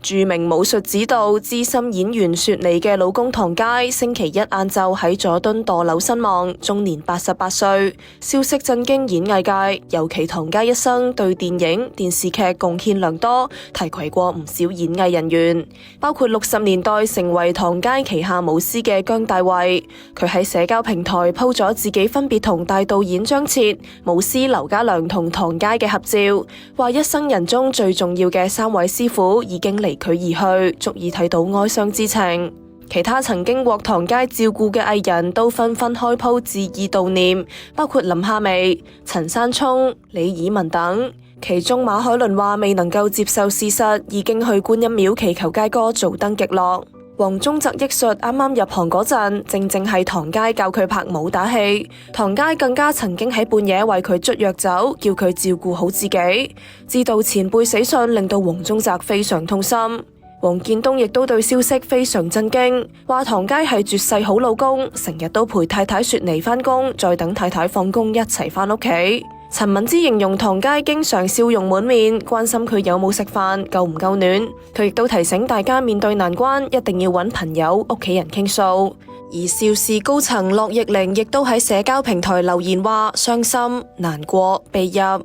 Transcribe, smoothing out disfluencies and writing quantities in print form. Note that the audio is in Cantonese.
著名武術指導、資深演員雪梨嘅老公唐佳星期一晏晝喺佐敦墮樓身亡，終年88歲。消息震驚演藝界，尤其唐佳一生對電影、電視劇貢獻良多，提攜過唔少演藝人員，包括60年代成為唐佳旗下武師嘅姜大衛。佢喺社交平台 po 咗自己分別同大導演張徹、武師劉家良同唐佳嘅合照，話一生人中最重要嘅3位師傅已經離佢而去，足以睇到哀傷之情。其他曾經獲唐佳照顧嘅藝人都紛紛開鋪致意悼念，包括林夏薇、陳山聰、李以文等。其中馬海倫話未能夠接受事實，已經去觀音廟祈求佳哥早登極樂。黃宗澤憶述啱啱入行嗰陣，正係唐佳教佢拍武打戲，唐佳更加曾經喺半夜為佢捽藥酒，叫佢照顧好自己。知道前輩死訊，令到黃宗澤非常痛心。黃建東亦都對消息非常震驚，話唐佳係絕世好老公，成日都陪太太雪妮返工，再等太太放工一齊返屋企。陳敏之形容唐佳經常笑容滿面，關心佢有冇食飯，夠唔夠暖。佢亦都提醒大家面對難關一定要揾朋友、屋企人傾訴。而邵氏高層樂易玲亦都喺社交平台留言話：傷心、難過、被入。